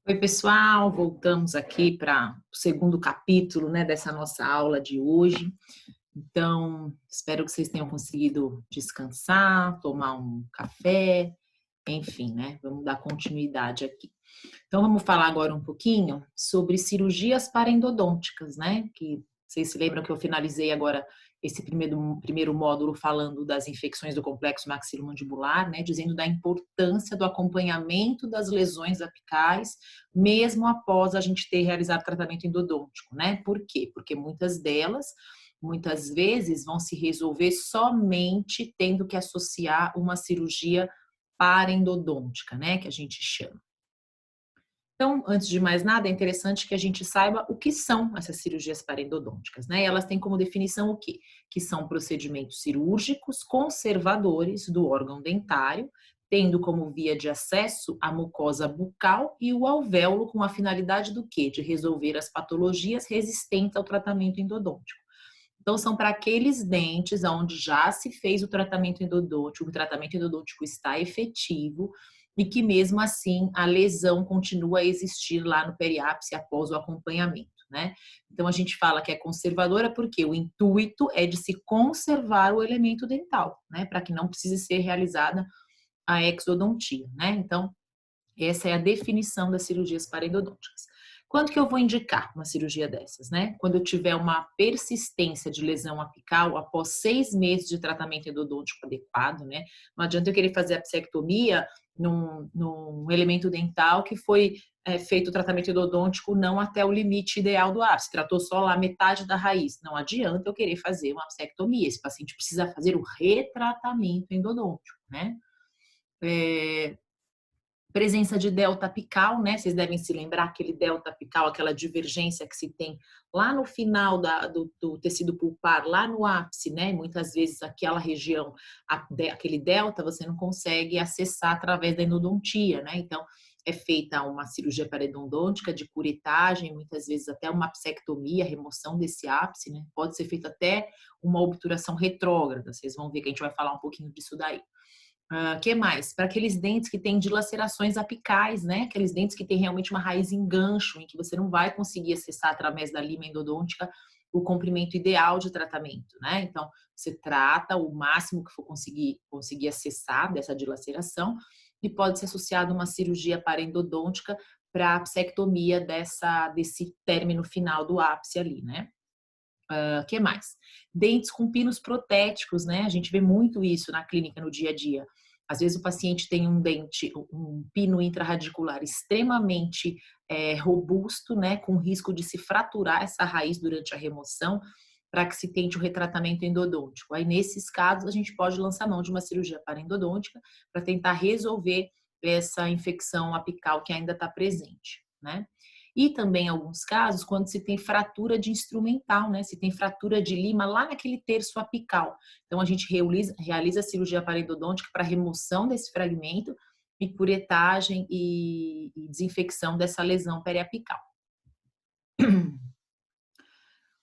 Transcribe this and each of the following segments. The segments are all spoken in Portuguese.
Oi, pessoal, voltamos aqui para o segundo capítulo, né, dessa nossa aula de hoje. Então, espero que vocês tenham conseguido descansar, tomar um café, enfim, né? Vamos dar continuidade aqui. Então, vamos falar agora um pouquinho sobre cirurgias paraendodônticas, né? Que vocês se lembram que eu finalizei agora esse primeiro módulo falando das infecções do complexo maxilomandibular, né? Dizendo da importância do acompanhamento das lesões apicais, mesmo após a gente ter realizado tratamento endodôntico, né? Por quê? Porque muitas delas, muitas vezes, vão se resolver somente tendo que associar uma cirurgia paraendodôntica, né? Que a gente chama. Então, antes de mais nada, é interessante que a gente saiba o que são essas cirurgias paraendodônticas, né? E elas têm como definição o quê? Que são procedimentos cirúrgicos conservadores do órgão dentário, tendo como via de acesso a mucosa bucal e o alvéolo com a finalidade do quê? De resolver as patologias resistentes ao tratamento endodôntico. Então, são para aqueles dentes onde já se fez o tratamento endodôntico está efetivo e que mesmo assim a lesão continua a existir lá no periápice após o acompanhamento, né? Então, a gente fala que é conservadora porque o intuito é de se conservar o elemento dental, né? Para que não precise ser realizada a exodontia, né? Então, essa é a definição das cirurgias paraendodônticas. Quando que eu vou indicar uma cirurgia dessas, né? Quando eu tiver uma persistência de lesão apical após 6 meses de tratamento endodôntico adequado, né? Não adianta eu querer fazer a psectomia num elemento dental que foi feito o tratamento endodôntico não até o limite ideal do ápice, tratou só lá metade da raiz. Não adianta eu querer fazer uma psectomia. Esse paciente precisa fazer o retratamento endodôntico, né? Presença de delta apical, né? Vocês devem se lembrar aquele delta apical, aquela divergência que se tem lá no final do tecido pulpar, lá no ápice, né? Muitas vezes aquela região, aquele delta, você não consegue acessar através da endodontia, né? Então, é feita uma cirurgia paraendodôntica de curetagem, muitas vezes até uma psectomia, remoção desse ápice, né? Pode ser feita até uma obturação retrógrada, vocês vão ver que a gente vai falar um pouquinho disso daí. Que mais? Para aqueles dentes que têm dilacerações apicais, né? Aqueles dentes que têm realmente uma raiz em gancho, em que você não vai conseguir acessar através da lima endodôntica o comprimento ideal de tratamento, né? Então, você trata o máximo que for conseguir acessar dessa dilaceração e pode ser associado a uma cirurgia paraendodôntica para a psectomia desse término final do ápice ali, né? Que mais? Dentes com pinos protéticos, né? A gente vê muito isso na clínica no dia a dia. Às vezes o paciente tem um pino intraradicular extremamente robusto, né? Com risco de se fraturar essa raiz durante a remoção, para que se tente o retratamento endodôntico. Aí, nesses casos, a gente pode lançar mão de uma cirurgia paraendodôntica para tentar resolver essa infecção apical que ainda está presente, né? E também, em alguns casos, quando se tem fratura de instrumental, né? Se tem fratura de lima lá naquele terço apical. Então, a gente realiza a cirurgia paraendodôntica para remoção desse fragmento e curetagem e desinfecção dessa lesão periapical.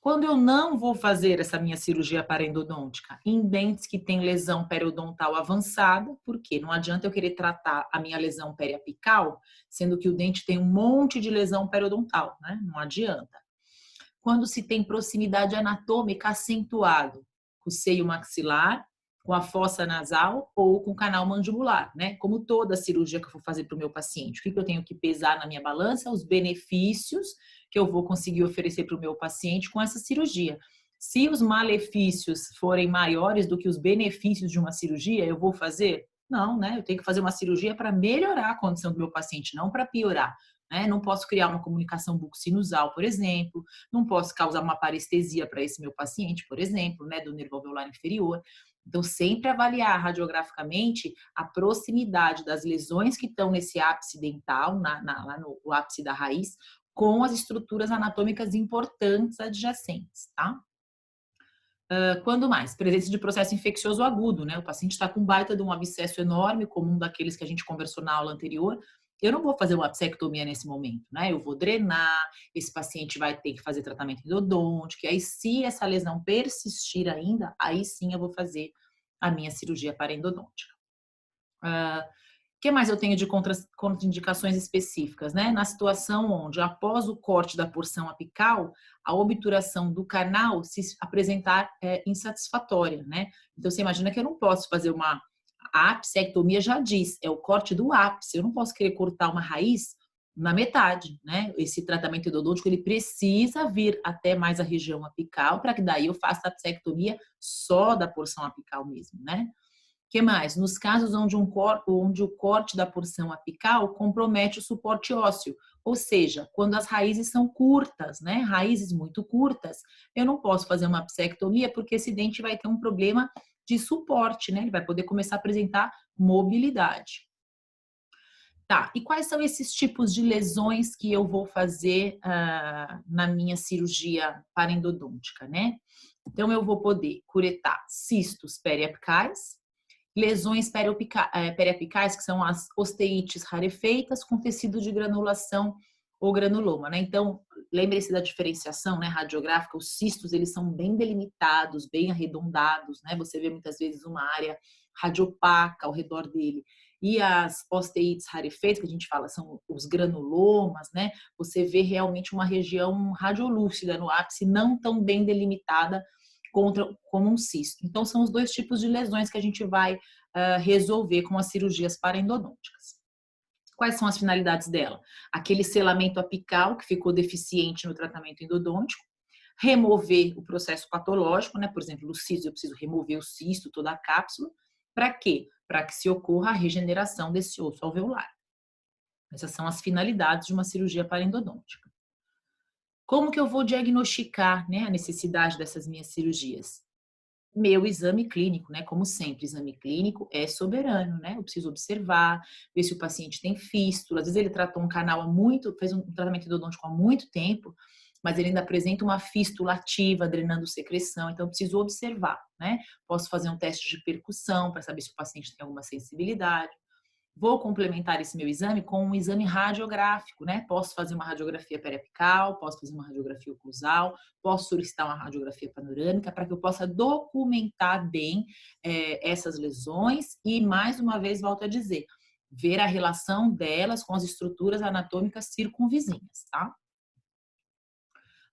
Quando eu não vou fazer essa minha cirurgia paraendodôntica em dentes que têm lesão periodontal avançada, porque não adianta eu querer tratar a minha lesão periapical, sendo que o dente tem um monte de lesão periodontal, né? Não adianta. Quando se tem proximidade anatômica acentuado com o seio maxilar, com a fossa nasal ou com o canal mandibular, né? Como toda cirurgia que eu for fazer para o meu paciente. O que eu tenho que pesar na minha balança? Os benefícios que eu vou conseguir oferecer para o meu paciente com essa cirurgia. Se os malefícios forem maiores do que os benefícios de uma cirurgia, eu vou fazer? Não, né? Eu tenho que fazer uma cirurgia para melhorar a condição do meu paciente, não para piorar. Né? Não posso criar uma comunicação bucosinusal, por exemplo, não posso causar uma parestesia para esse meu paciente, por exemplo, né, do nervo alveolar inferior. Então, sempre avaliar radiograficamente a proximidade das lesões que estão nesse ápice dental, lá no ápice da raiz, com as estruturas anatômicas importantes adjacentes, tá? Quando mais? Presença de processo infeccioso agudo, né? O paciente está com baita de um abscesso enorme, comum daqueles que a gente conversou na aula anterior. Eu não vou fazer uma psectomia nesse momento, né? Eu vou drenar, esse paciente vai ter que fazer tratamento endodôntico, e aí se essa lesão persistir ainda, aí sim eu vou fazer a minha cirurgia paraendodôntica. que mais eu tenho de contraindicações específicas, né? Na situação onde, após o corte da porção apical, a obturação do canal se apresentar insatisfatória, né? Então, você imagina que eu não posso fazer uma... A apsectomia já diz, é o corte do ápice. Eu não posso querer cortar uma raiz na metade, né? Esse tratamento endodôntico, ele precisa vir até mais a região apical, para que daí eu faça a apsectomia só da porção apical mesmo, né? Que mais? Nos casos onde o corte da porção apical compromete o suporte ósseo, ou seja, quando as raízes são curtas, né? Raízes muito curtas, eu não posso fazer uma apsectomia porque esse dente vai ter um problema de suporte, né? Ele vai poder começar a apresentar mobilidade. Tá, e quais são esses tipos de lesões que eu vou fazer na minha cirurgia parendodôntica, né? Então, eu vou poder curetar cistos periapicais, lesões periapicais, que são as osteites rarefeitas com tecido de granulação ou granuloma, né? Então, lembre-se da diferenciação, né, radiográfica. Os cistos, eles são bem delimitados, bem arredondados, né? Você vê muitas vezes uma área radiopaca ao redor dele. E as osteites rarefeitas, que a gente fala, são os granulomas, né? Você vê realmente uma região radiolúcida no ápice, não tão bem delimitada como um cisto. Então, são os dois tipos de lesões que a gente vai resolver com as cirurgias paraendodônticas. Quais são as finalidades dela? Aquele selamento apical que ficou deficiente no tratamento endodôntico, remover o processo patológico, né? Por exemplo, o cisto, eu preciso remover o cisto, toda a cápsula. Para quê? Para que se ocorra a regeneração desse osso alveolar. Essas são as finalidades de uma cirurgia paraendodôntica. Como que eu vou diagnosticar, né, a necessidade dessas minhas cirurgias? Meu exame clínico, né? Como sempre, exame clínico é soberano, né? Eu preciso observar, ver se o paciente tem fístula. Às vezes ele tratou um canal fez um tratamento endodôntico há muito tempo, mas ele ainda apresenta uma fístula ativa, drenando secreção. Então, eu preciso observar, né? Posso fazer um teste de percussão para saber se o paciente tem alguma sensibilidade. Vou complementar esse meu exame com um exame radiográfico, né? Posso fazer uma radiografia periapical, posso fazer uma radiografia oclusal, posso solicitar uma radiografia panorâmica para que eu possa documentar bem essas lesões e, mais uma vez, volto a dizer, ver a relação delas com as estruturas anatômicas circunvizinhas, tá?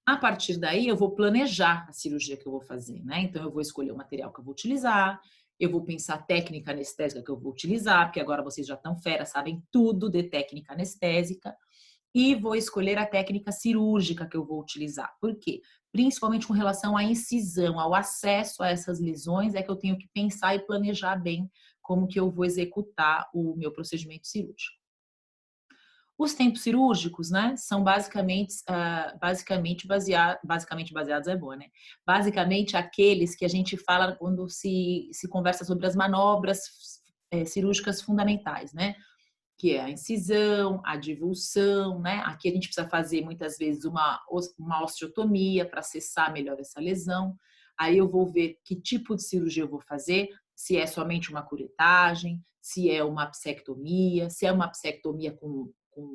A partir daí, eu vou planejar a cirurgia que eu vou fazer, né? Então, eu vou escolher o material que eu vou utilizar, eu vou pensar a técnica anestésica que eu vou utilizar, porque agora vocês já estão fera, sabem tudo de técnica anestésica, e vou escolher a técnica cirúrgica que eu vou utilizar. Por quê? Principalmente com relação à incisão, ao acesso a essas lesões, é que eu tenho que pensar e planejar bem como que eu vou executar o meu procedimento cirúrgico. Os tempos cirúrgicos, né, são basicamente baseados é boa, né? Basicamente aqueles que a gente fala quando se conversa sobre as manobras cirúrgicas fundamentais, né? Que é a incisão, a divulsão, né? Aqui a gente precisa fazer muitas vezes uma osteotomia para acessar melhor essa lesão. Aí eu vou ver que tipo de cirurgia eu vou fazer, se é somente uma curetagem, se é uma apsectomia, se é uma apsectomia com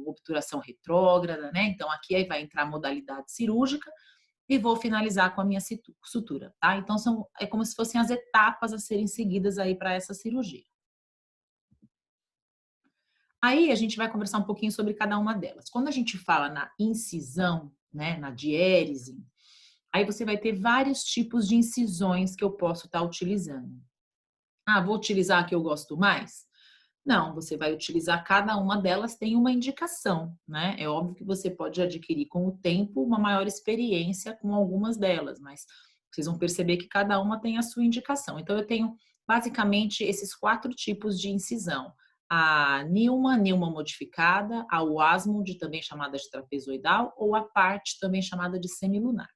obturação retrógrada, né? Então aqui aí vai entrar a modalidade cirúrgica e vou finalizar com a minha sutura, tá? Então é como se fossem as etapas a serem seguidas aí para essa cirurgia. Aí a gente vai conversar um pouquinho sobre cada uma delas. Quando a gente fala na incisão, né, na diérese, aí você vai ter vários tipos de incisões que eu posso estar utilizando. Ah, vou utilizar a que eu gosto mais? Não, você vai utilizar cada uma delas tem uma indicação, né? É óbvio que você pode adquirir com o tempo uma maior experiência com algumas delas, mas vocês vão perceber que cada uma tem a sua indicação. Então eu tenho basicamente esses 4 tipos de incisão. A Nilma modificada, a Wasmund, também chamada de trapezoidal, ou a parte, também chamada de semilunar.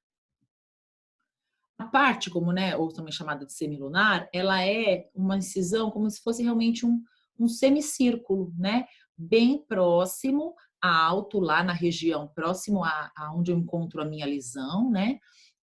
A parte, como, né, ou também chamada de semilunar, ela é uma incisão como se fosse realmente um semicírculo, né? Bem próximo, alto, lá na região, próximo a onde eu encontro a minha lesão, né?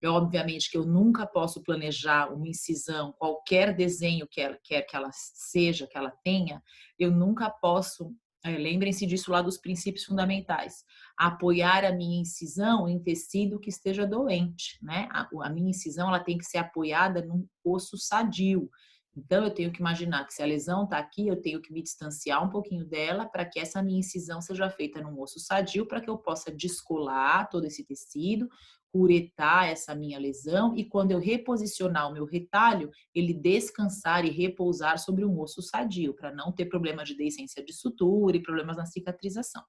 Obviamente que eu nunca posso planejar uma incisão, qualquer desenho que ela quer que ela seja, que ela tenha, eu nunca posso, lembrem-se disso lá dos princípios fundamentais, apoiar a minha incisão em tecido que esteja doente, né? A minha incisão ela tem que ser apoiada num osso sadio. Então, eu tenho que imaginar que se a lesão está aqui, eu tenho que me distanciar um pouquinho dela para que essa minha incisão seja feita num osso sadio, para que eu possa descolar todo esse tecido, curetar essa minha lesão e quando eu reposicionar o meu retalho, ele descansar e repousar sobre um osso sadio, para não ter problema de deiscência de sutura e problemas na cicatrização.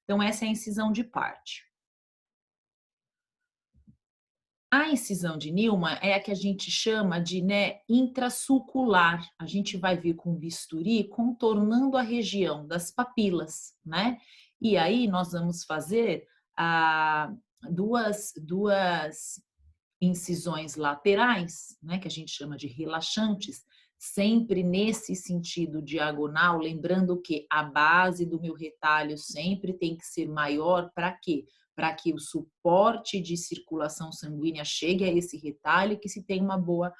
Então, essa é a incisão de parte. A incisão de Nilma é a que a gente chama de, né, intrasulcular. A gente vai vir com bisturi contornando a região das papilas, né? E aí nós vamos fazer duas incisões laterais, né, que a gente chama de relaxantes, sempre nesse sentido diagonal, lembrando que a base do meu retalho sempre tem que ser maior, para quê? Para que o suporte de circulação sanguínea chegue a esse retalho e que se tenha uma boa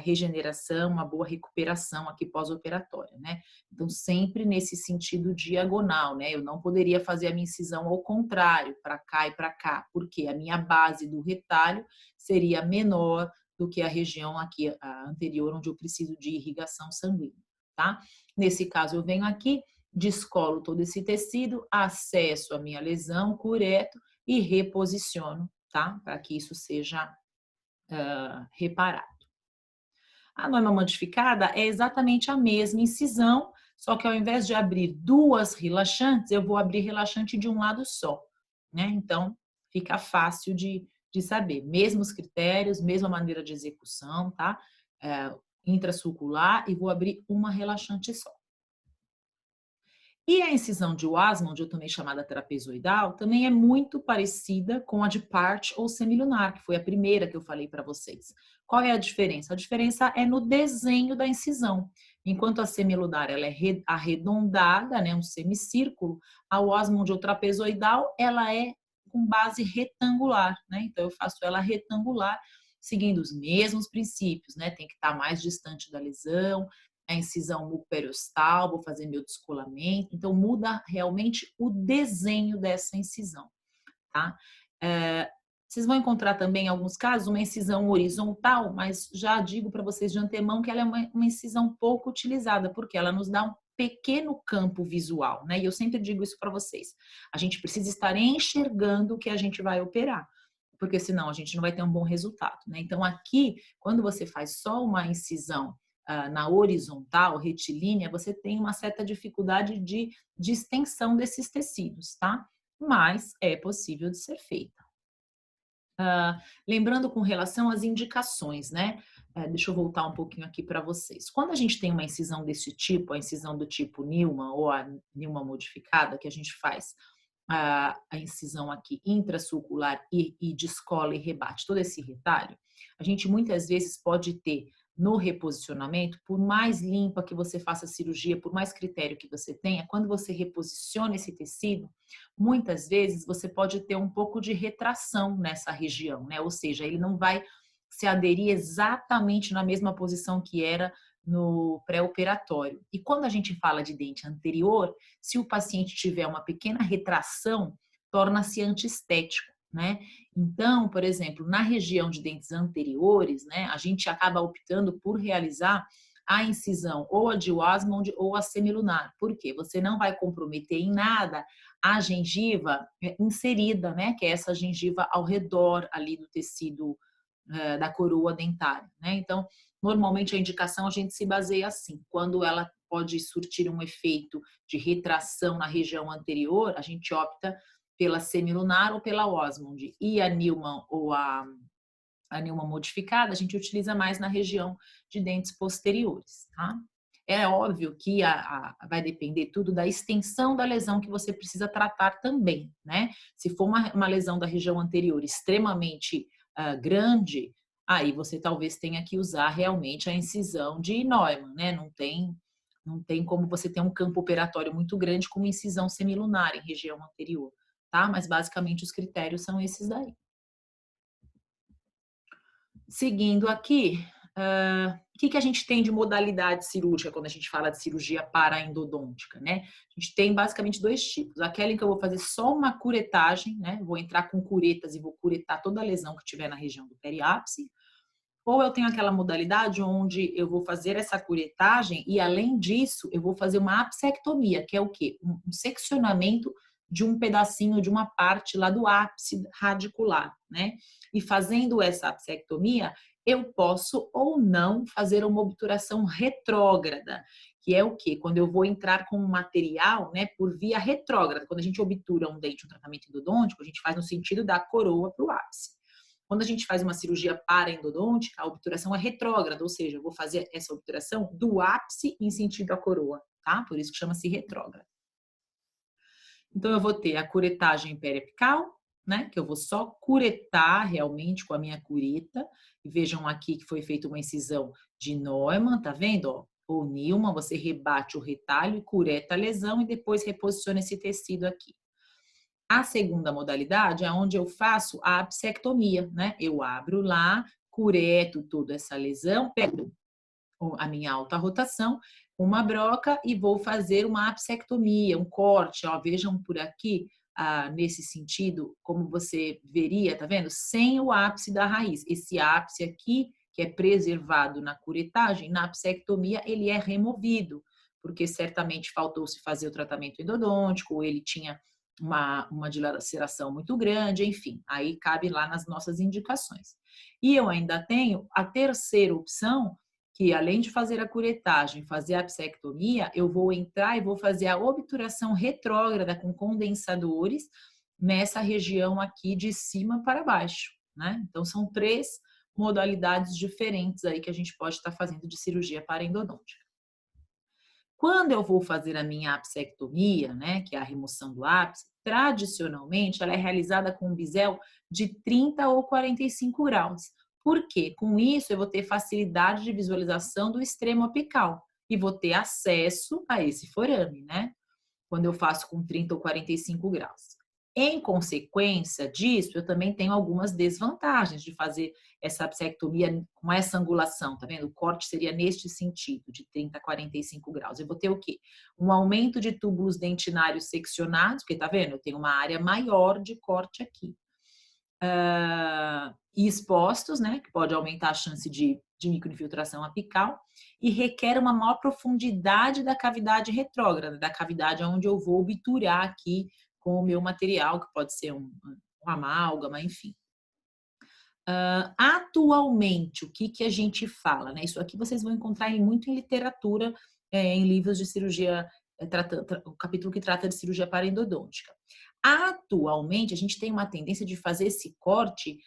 regeneração, uma boa recuperação aqui pós-operatória, né? Então, sempre nesse sentido diagonal, né? Eu não poderia fazer a minha incisão ao contrário, para cá e para cá, porque a minha base do retalho seria menor do que a região aqui a anterior, onde eu preciso de irrigação sanguínea, tá? Nesse caso, eu venho aqui, descolo todo esse tecido, acesso a minha lesão, cureto e reposiciono, tá? Para que isso seja reparado. A norma modificada é exatamente a mesma incisão, só que ao invés de abrir duas relaxantes, eu vou abrir relaxante de um lado só, né? Então, fica fácil de saber. Mesmos critérios, mesma maneira de execução, tá? Intrasulcular e vou abrir uma relaxante só. E a incisão de Wasmond, eu também chamada trapezoidal, também é muito parecida com a de Part ou semilunar, que foi a primeira que eu falei para vocês. Qual é a diferença? A diferença é no desenho da incisão. Enquanto a semilunar ela é arredondada, né, um semicírculo, a Wasmond ou trapezoidal ela é com base retangular, né? Então eu faço ela retangular, seguindo os mesmos princípios, né? Tem que estar mais distante da lesão, a incisão mucoperiosteal, vou fazer meu descolamento, então muda realmente o desenho dessa incisão, tá? Vocês vão encontrar também, em alguns casos, uma incisão horizontal, mas já digo para vocês de antemão que ela é uma incisão pouco utilizada, porque ela nos dá um pequeno campo visual, né? E eu sempre digo isso para vocês. A gente precisa estar enxergando o que a gente vai operar, porque senão a gente não vai ter um bom resultado, né? Então aqui, quando você faz só uma incisão na horizontal, retilínea, você tem uma certa dificuldade de extensão desses tecidos, tá? Mas é possível de ser feita. Lembrando com relação às indicações, né? Deixa eu voltar um pouquinho aqui para vocês. Quando a gente tem uma incisão desse tipo, a incisão do tipo Nilma ou a Nilma modificada, que a gente faz a incisão aqui intrasulcular e descola e rebate todo esse retalho, a gente muitas vezes pode ter no reposicionamento, por mais limpa que você faça a cirurgia, por mais critério que você tenha, quando você reposiciona esse tecido, muitas vezes você pode ter um pouco de retração nessa região, né? Ou seja, ele não vai se aderir exatamente na mesma posição que era no pré-operatório. E quando a gente fala de dente anterior, se o paciente tiver uma pequena retração, torna-se antiestético, né? Então, por exemplo, na região de dentes anteriores, né, a gente acaba optando por realizar a incisão ou a de Wasmond ou a semilunar. Por quê? Você não vai comprometer em nada a gengiva inserida, né, que é essa gengiva ao redor ali do tecido da coroa dentária, né? Então, normalmente a indicação a gente se baseia assim, quando ela pode surtir um efeito de retração na região anterior, a gente opta pela semilunar ou pela Wasmond. E a Nilma ou a Nilma modificada, a gente utiliza mais na região de dentes posteriores, tá? É óbvio que vai depender tudo da extensão da lesão que você precisa tratar também, né? Se for uma lesão da região anterior extremamente grande, aí você talvez tenha que usar realmente a incisão de Neumann, né? Não tem como você ter um campo operatório muito grande com uma incisão semilunar em região anterior, tá? Mas basicamente os critérios são esses daí. Seguindo aqui, o que a gente tem de modalidade cirúrgica quando a gente fala de cirurgia paraendodôntica, né? A gente tem basicamente dois tipos. Aquela em que eu vou fazer só uma curetagem, né? Vou entrar com curetas e vou curetar toda a lesão que tiver na região do periápice. Ou eu tenho aquela modalidade onde eu vou fazer essa curetagem e, além disso, eu vou fazer uma apsectomia, que é o quê? Um seccionamento de um pedacinho, de uma parte lá do ápice radicular, né? E fazendo essa apsectomia, eu posso ou não fazer uma obturação retrógrada, que é o quê? Quando eu vou entrar com um material, né, por via retrógrada. Quando a gente obtura um dente, um tratamento endodôntico, a gente faz no sentido da coroa para o ápice. Quando a gente faz uma cirurgia paraendodôntica, a obturação é retrógrada, ou seja, eu vou fazer essa obturação do ápice em sentido à coroa, tá? Por isso que chama-se retrógrada. Então, eu vou ter a curetagem periapical, né? Que eu vou só curetar realmente com a minha cureta. E vejam aqui que foi feita uma incisão de Neumann, tá vendo? Ó, ou Newman, você rebate o retalho e cureta a lesão e depois reposiciona esse tecido aqui. A segunda modalidade é onde eu faço a apsectomia, né? Eu abro lá, cureto toda essa lesão, pego a minha alta rotação, uma broca e vou fazer uma apsectomia, um corte. Ó, vejam por aqui, nesse sentido, como você veria, tá vendo? Sem o ápice da raiz. Esse ápice aqui, que é preservado na curetagem, na apsectomia, ele é removido, porque certamente faltou-se fazer o tratamento endodôntico, ou ele tinha uma dilaceração muito grande, enfim, aí cabe lá nas nossas indicações. E eu ainda tenho a terceira opção, que além de fazer a curetagem, fazer a apsectomia, eu vou entrar e vou fazer a obturação retrógrada com condensadores nessa região aqui de cima para baixo, né? Então, são 3 modalidades diferentes aí que a gente pode estar fazendo de cirurgia paraendodôntica. Quando eu vou fazer a minha apsectomia, né, que é a remoção do ápice, tradicionalmente ela é realizada com um bisel de 30 ou 45 graus. Por quê? Com isso eu vou ter facilidade de visualização do extremo apical e vou ter acesso a esse forame, né? Quando eu faço com 30 ou 45 graus. Em consequência disso, eu também tenho algumas desvantagens de fazer essa apsectomia com essa angulação, tá vendo? O corte seria neste sentido, de 30 a 45 graus. Eu vou ter o quê? Um aumento de túbulos dentinários seccionados, porque tá vendo? Eu tenho uma área maior de corte aqui. E expostos, né? Que pode aumentar a chance de microinfiltração apical e requer uma maior profundidade da cavidade retrógrada, da cavidade onde eu vou obturar aqui com o meu material, que pode ser um amálgama, enfim. Atualmente, o que a gente fala, né? Isso aqui vocês vão encontrar muito em literatura, em livros de cirurgia, o capítulo que trata de cirurgia paraendodôntica. Atualmente, a gente tem uma tendência de fazer esse corte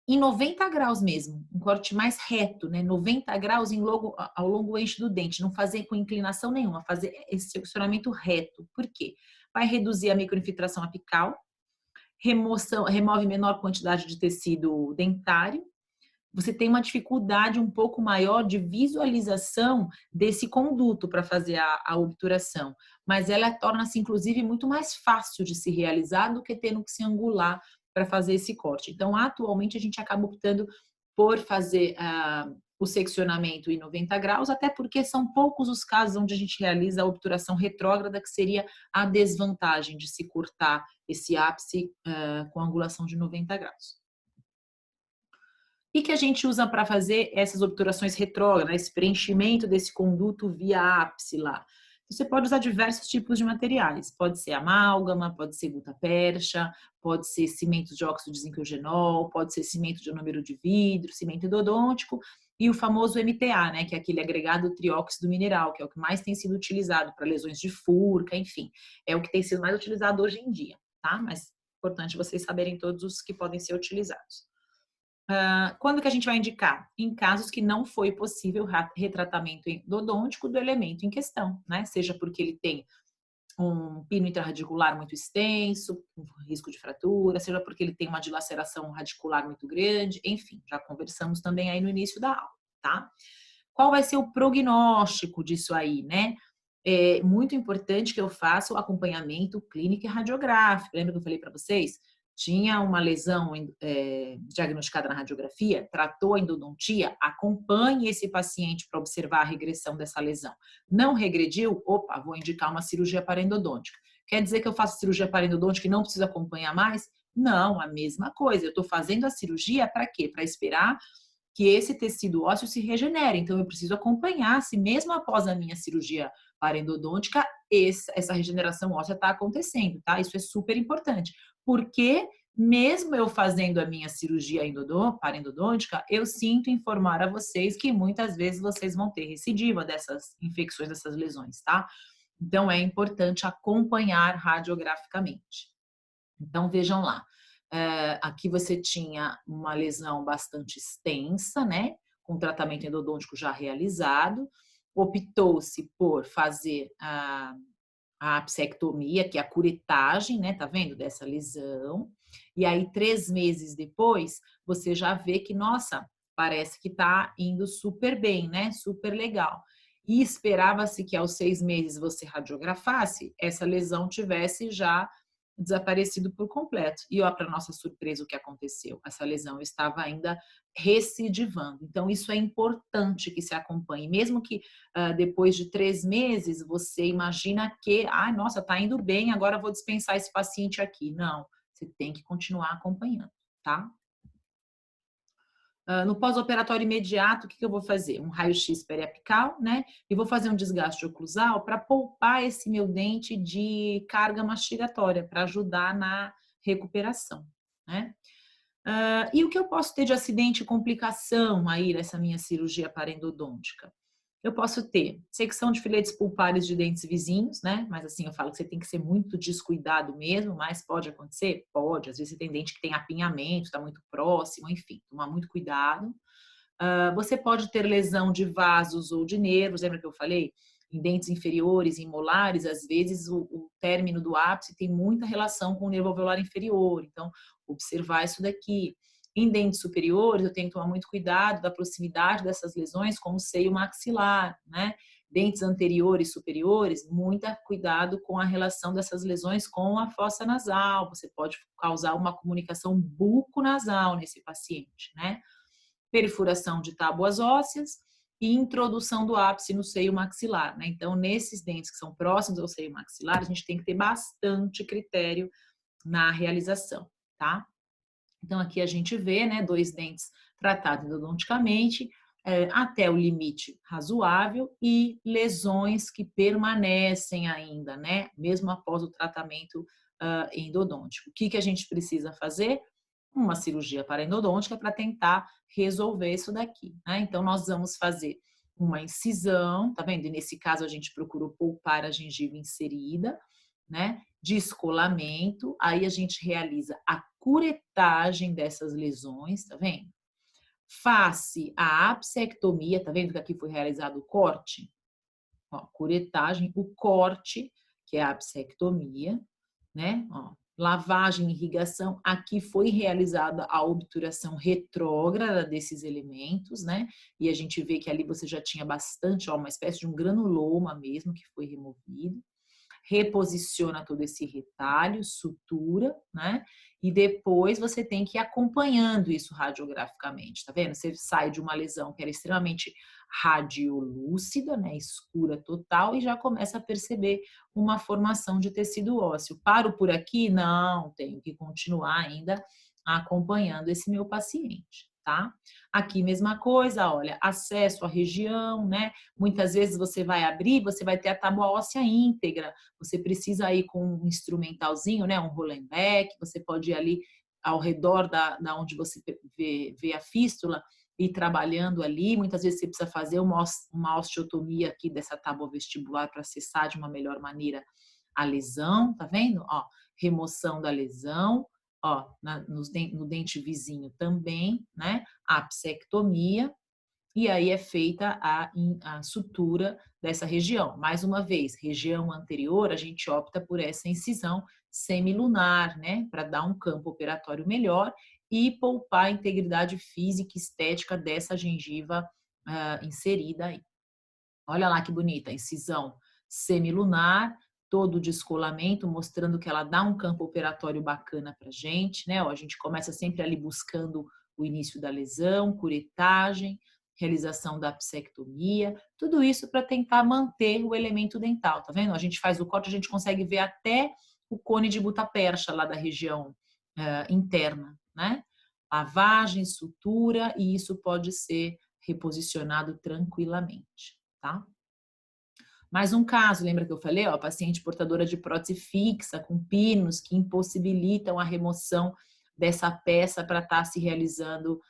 em 90 graus mesmo, um corte mais reto, né? 90 graus ao longo do eixo do dente, não fazer com inclinação nenhuma, fazer esse seccionamento reto. Por quê? Vai reduzir a microinfiltração apical, remove menor quantidade de tecido dentário, você tem uma dificuldade um pouco maior de visualização desse conduto para fazer a obturação, mas ela torna-se, inclusive, muito mais fácil de se realizar do que tendo que se angular para fazer esse corte. Então, atualmente, a gente acaba optando por fazer o seccionamento em 90 graus, até porque são poucos os casos onde a gente realiza a obturação retrógrada, que seria a desvantagem de se cortar esse ápice com angulação de 90 graus. E que a gente usa para fazer essas obturações retrógradas, esse preenchimento desse conduto via ápice lá? Você pode usar diversos tipos de materiais. Pode ser amálgama, pode ser gutapercha, pode ser cimento de óxido de zinco eugenol, pode ser cimento de número de vidro, cimento endodôntico e o famoso MTA, né, que é aquele agregado trióxido mineral, que é o que mais tem sido utilizado para lesões de furca, enfim, é o que tem sido mais utilizado hoje em dia, tá? Mas é importante vocês saberem todos os que podem ser utilizados. Quando que a gente vai indicar? Em casos que não foi possível retratamento endodôntico do elemento em questão, né? Seja porque ele tem um pino intrarradicular muito extenso, um risco de fratura, seja porque ele tem uma dilaceração radicular muito grande, enfim, já conversamos também aí no início da aula, tá? Qual vai ser o prognóstico disso aí, né? É muito importante que eu faça o acompanhamento clínico e radiográfico. Lembra que eu falei para vocês? Tinha uma lesão diagnosticada na radiografia, tratou a endodontia, acompanhe esse paciente para observar a regressão dessa lesão. Não regrediu? Opa, vou indicar uma cirurgia paraendodôntica. Quer dizer que eu faço cirurgia paraendodôntica e não preciso acompanhar mais? Não, a mesma coisa. Eu estou fazendo a cirurgia para quê? Para esperar que esse tecido ósseo se regenere. Então, eu preciso acompanhar se mesmo após a minha cirurgia parendodôntica, essa regeneração óssea está acontecendo, tá? Isso é super importante, porque mesmo eu fazendo a minha cirurgia parendodôntica, eu sinto informar a vocês que muitas vezes vocês vão ter recidiva dessas infecções, dessas lesões, tá? Então, é importante acompanhar radiograficamente. Então, vejam lá, aqui você tinha uma lesão bastante extensa, né? Com tratamento endodôntico já realizado, optou-se por fazer a apsectomia, que é a curetagem, né? Tá vendo? Dessa lesão. E aí, 3 meses depois, você já vê que, nossa, parece que tá indo super bem, né? Super legal. E esperava-se que aos 6 meses você radiografasse, essa lesão tivesse já desaparecido por completo. E ó, para nossa surpresa, o que aconteceu? Essa lesão estava ainda recidivando. Então, isso é importante que se acompanhe. Mesmo que depois de 3 meses, você imagina que, nossa, tá indo bem, agora vou dispensar esse paciente aqui. Não, você tem que continuar acompanhando, tá? No pós-operatório imediato, o que eu vou fazer? Um raio-x periapical, né? E vou fazer um desgaste oclusal para poupar esse meu dente de carga mastigatória, para ajudar na recuperação, né? E o que eu posso ter de acidente e complicação aí nessa minha cirurgia parendodôntica? Eu posso ter secção de filetes pulpares de dentes vizinhos, né? Mas assim, eu falo que você tem que ser muito descuidado mesmo, mas pode acontecer? Pode. Às vezes você tem dente que tem apinhamento, está muito próximo, enfim, tomar muito cuidado. Você pode ter lesão de vasos ou de nervos, lembra que eu falei? Em dentes inferiores, em molares, às vezes o término do ápice tem muita relação com o nervo alveolar inferior, então observar isso daqui. Em dentes superiores, eu tenho que tomar muito cuidado da proximidade dessas lesões com o seio maxilar, né? Dentes anteriores e superiores, muito cuidado com a relação dessas lesões com a fossa nasal. Você pode causar uma comunicação buco-nasal nesse paciente, né? Perfuração de tábuas ósseas e introdução do ápice no seio maxilar, né? Então, nesses dentes que são próximos ao seio maxilar, a gente tem que ter bastante critério na realização, tá? Então, aqui a gente vê, né, 2 dentes tratados endodonticamente, até o limite razoável e lesões que permanecem ainda, né, mesmo após o tratamento endodôntico. O que a gente precisa fazer? Uma cirurgia paraendodôntica para tentar resolver isso daqui, né? Então, nós vamos fazer uma incisão, tá vendo? E nesse caso, a gente procurou poupar a gengiva inserida, né? Descolamento, aí a gente realiza a curetagem dessas lesões, tá vendo? Face a apsectomia, tá vendo que aqui foi realizado o corte? Ó, curetagem, o corte, que é a apsectomia, né? Ó, lavagem e irrigação, aqui foi realizada a obturação retrógrada desses elementos, né? E a gente vê que ali você já tinha bastante, ó, uma espécie de um granuloma mesmo que foi removido. Reposiciona todo esse retalho, sutura, né? E depois você tem que ir acompanhando isso radiograficamente, tá vendo? Você sai de uma lesão que era extremamente radiolúcida, né, escura total, e já começa a perceber uma formação de tecido ósseo. Paro por aqui? Não, tenho que continuar ainda acompanhando esse meu paciente, tá? Aqui mesma coisa, olha, acesso à região, né? Muitas vezes você vai abrir, você vai ter a tábua óssea íntegra, você precisa ir com um instrumentalzinho, né, um Rollenbeck, você pode ir ali ao redor da onde você vê a fístula, ir trabalhando ali. Muitas vezes você precisa fazer uma osteotomia aqui dessa tábua vestibular para acessar de uma melhor maneira a lesão, tá vendo? Ó, remoção da lesão, ó, no dente vizinho também, né? Apsectomia, e aí é feita a sutura dessa região. Mais uma vez, região anterior, a gente opta por essa incisão semilunar, né, para dar um campo operatório melhor e poupar a integridade física e estética dessa gengiva inserida aí. Olha lá que bonita, incisão semilunar, todo o descolamento, mostrando que ela dá um campo operatório bacana para a gente, né? Ó, a gente começa sempre ali buscando o início da lesão, curetagem, realização da apsectomia, tudo isso para tentar manter o elemento dental, tá vendo? A gente faz o corte, a gente consegue ver até o cone de butapercha lá da região interna, né? lavagem, sutura, e isso pode ser reposicionado tranquilamente, tá? Mais um caso, lembra que eu falei, ó, paciente portadora de prótese fixa, com pinos que impossibilitam a remoção dessa peça para estar se realizando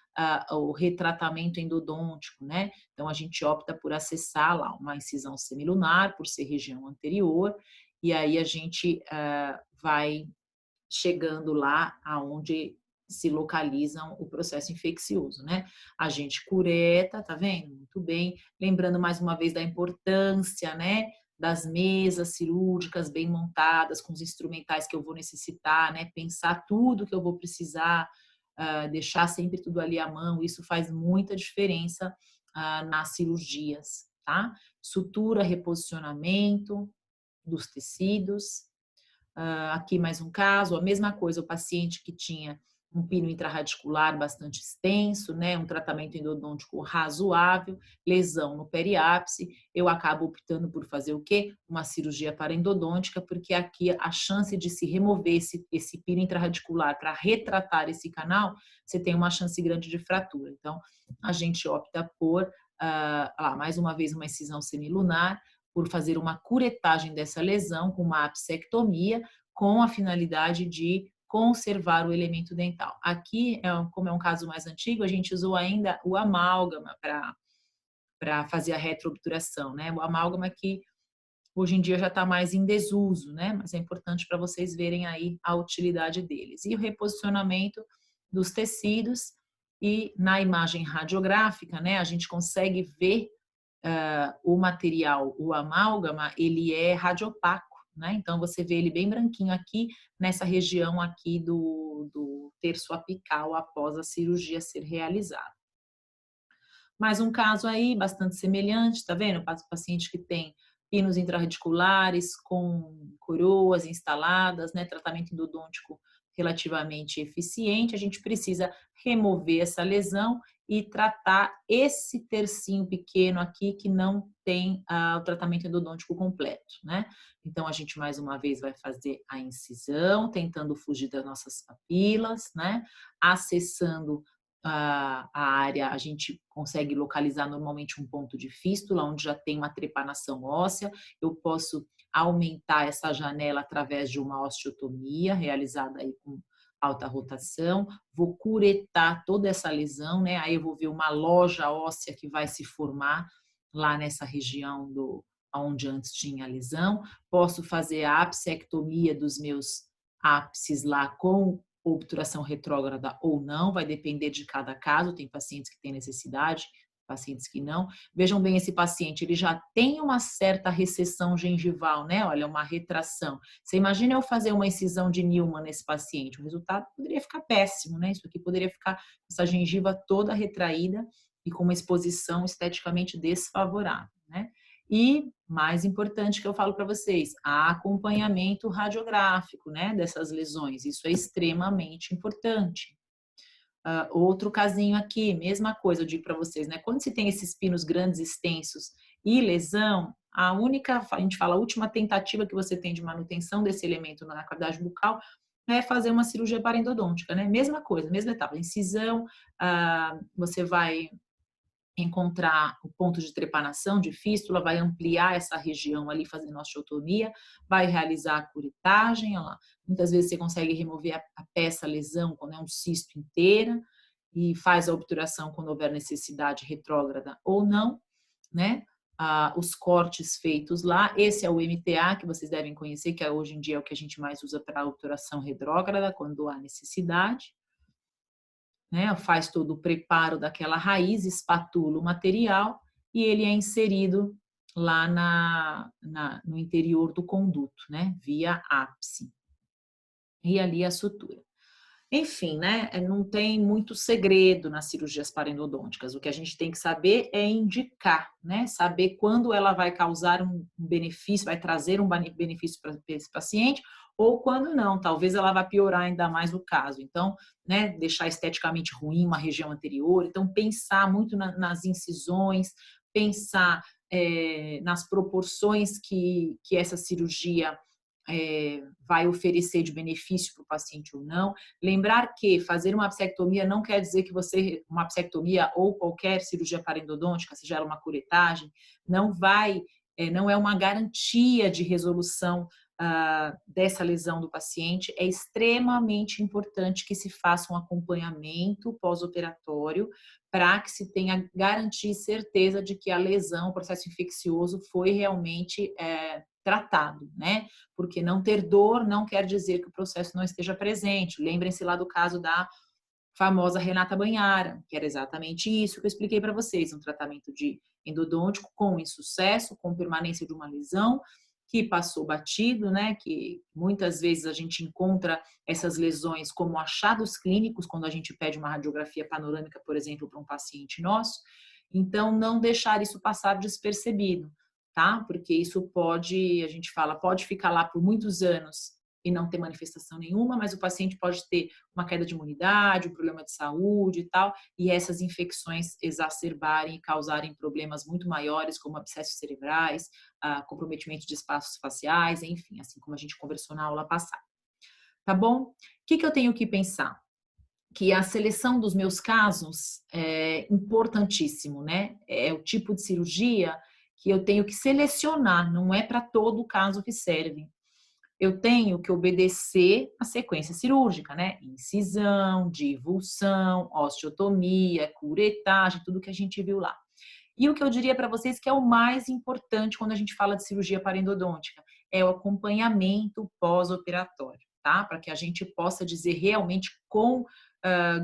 o retratamento endodôntico, né? Então, a gente opta por acessar lá uma incisão semilunar, por ser região anterior, e aí a gente vai chegando lá aonde se localizam o processo infeccioso, né? A gente cureta, tá vendo? Muito bem. Lembrando mais uma vez da importância, né? Das mesas cirúrgicas bem montadas, com os instrumentais que eu vou necessitar, né? Pensar tudo que eu vou precisar, deixar sempre tudo ali à mão, isso faz muita diferença nas cirurgias, tá? Sutura, reposicionamento dos tecidos. Aqui mais um caso, a mesma coisa, o paciente que tinha um pino intrarradicular bastante extenso, né, um tratamento endodôntico razoável, lesão no periápice, eu acabo optando por fazer o quê? Uma cirurgia paraendodôntica, porque aqui a chance de se remover esse pino intrarradicular para retratar esse canal, você tem uma chance grande de fratura. Então, a gente opta por, mais uma vez, uma incisão semilunar, por fazer uma curetagem dessa lesão com uma apsectomia, com a finalidade de conservar o elemento dental. Aqui, como é um caso mais antigo, a gente usou ainda o amálgama para fazer a retroobturação, né? O amálgama que hoje em dia já está mais em desuso, né? Mas é importante para vocês verem aí a utilidade deles. E o reposicionamento dos tecidos, e na imagem radiográfica, né, a gente consegue ver o material, o amálgama, ele é radiopaco, né? Então você vê ele bem branquinho aqui nessa região aqui do terço apical após a cirurgia ser realizada. Mais um caso aí bastante semelhante, tá vendo? O paciente que tem pinos intrarradiculares com coroas instaladas, né? Tratamento endodôntico relativamente eficiente, a gente precisa remover essa lesão e tratar esse tercinho pequeno aqui que não tem o tratamento endodôntico completo, né? Então, a gente mais uma vez vai fazer a incisão, tentando fugir das nossas papilas, né? Acessando a área, a gente consegue localizar normalmente um ponto de fístula, onde já tem uma trepanação óssea. Eu posso aumentar essa janela através de uma osteotomia, realizada aí com alta rotação. Vou curetar toda essa lesão, né? Aí eu vou ver uma loja óssea que vai se formar lá nessa região onde antes tinha a lesão. Posso fazer a apsectomia dos meus ápices lá com obturação retrógrada ou não, vai depender de cada caso, tem pacientes que têm necessidade, pacientes que não. Vejam bem esse paciente, ele já tem uma certa recessão gengival, né? Olha, uma retração. Você imagina eu fazer uma incisão de Newman nesse paciente, o resultado poderia ficar péssimo, né? Isso aqui poderia ficar essa gengiva toda retraída e com uma exposição esteticamente desfavorável, né? E, mais importante que eu falo para vocês, acompanhamento radiográfico, né, dessas lesões. Isso é extremamente importante. Outro casinho aqui, mesma coisa, eu digo para vocês, né, quando se tem esses pinos grandes, extensos e lesão, a gente fala, a última tentativa que você tem de manutenção desse elemento na cavidade bucal é fazer uma cirurgia parendodôntica, né? Mesma coisa, mesma etapa, incisão, você vai encontrar o ponto de trepanação, de fístula, vai ampliar essa região ali fazendo osteotomia, vai realizar a curetagem, olha lá. Muitas vezes você consegue remover a peça, a lesão, quando é um cisto inteira, e faz a obturação quando houver necessidade retrógrada ou não, né? Os cortes feitos lá, esse é o MTA, que vocês devem conhecer, que hoje em dia é o que a gente mais usa para a obturação retrógrada, quando há necessidade. Né, faz todo o preparo daquela raiz, espatula o material e ele é inserido lá no interior do conduto, né, via ápice. E ali a sutura. Enfim, né, não tem muito segredo nas cirurgias parendodônticas. O que a gente tem que saber é indicar, né, saber quando ela vai causar um benefício, vai trazer um benefício para esse paciente, ou quando não, talvez ela vá piorar ainda mais o caso. Então, né, deixar esteticamente ruim uma região anterior. Então, pensar muito nas incisões, pensar nas proporções que essa cirurgia vai oferecer de benefício para o paciente ou não. Lembrar que fazer uma bichectomia não quer dizer que uma bichectomia ou qualquer cirurgia parendodôntica, seja ela uma curetagem, não é uma garantia de resolução dessa lesão do paciente. É extremamente importante que se faça um acompanhamento pós-operatório para que se tenha garantia e certeza de que a lesão, o processo infeccioso foi realmente tratado, né? Porque não ter dor não quer dizer que o processo não esteja presente. Lembrem-se lá do caso da famosa Renata Banhara, que era exatamente isso que eu expliquei para vocês, um tratamento de endodôntico com insucesso, com permanência de uma lesão que passou batido, né? Que muitas vezes a gente encontra essas lesões como achados clínicos quando a gente pede uma radiografia panorâmica, por exemplo, para um paciente nosso. Então, não deixar isso passar despercebido, tá? Porque isso pode, a gente fala, pode ficar lá por muitos anos e não ter manifestação nenhuma, mas o paciente pode ter uma queda de imunidade, um problema de saúde e tal, e essas infecções exacerbarem e causarem problemas muito maiores, como abscessos cerebrais, comprometimento de espaços faciais, enfim, assim como a gente conversou na aula passada. Tá bom? O que eu tenho que pensar? Que a seleção dos meus casos é importantíssimo, né? É o tipo de cirurgia que eu tenho que selecionar, não é para todo caso que serve. Eu tenho que obedecer a sequência cirúrgica, né? Incisão, divulsão, osteotomia, curetagem, tudo que a gente viu lá. E o que eu diria para vocês que é o mais importante quando a gente fala de cirurgia parendodôntica é o acompanhamento pós-operatório, tá? Para que a gente possa dizer realmente com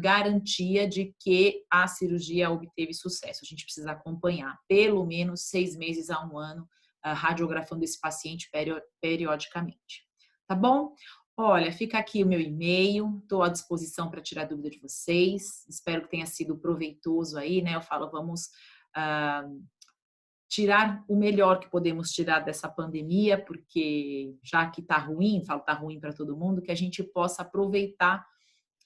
garantia de que a cirurgia obteve sucesso. A gente precisa acompanhar pelo menos 6 meses a 1 ano, radiografando esse paciente periodicamente. Tá bom? Olha, fica aqui o meu e-mail, estou à disposição para tirar dúvida de vocês. Espero que tenha sido proveitoso aí, né? Eu falo, vamos tirar o melhor que podemos tirar dessa pandemia, porque já que está ruim, falo, está ruim para todo mundo, que a gente possa aproveitar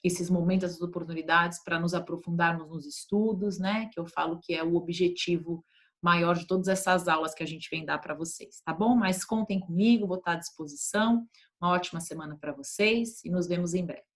esses momentos, essas oportunidades para nos aprofundarmos nos estudos, né? Que eu falo que é o objetivo maior de todas essas aulas que a gente vem dar para vocês, tá bom? Mas contem comigo, vou estar à disposição. Uma ótima semana para vocês e nos vemos em breve.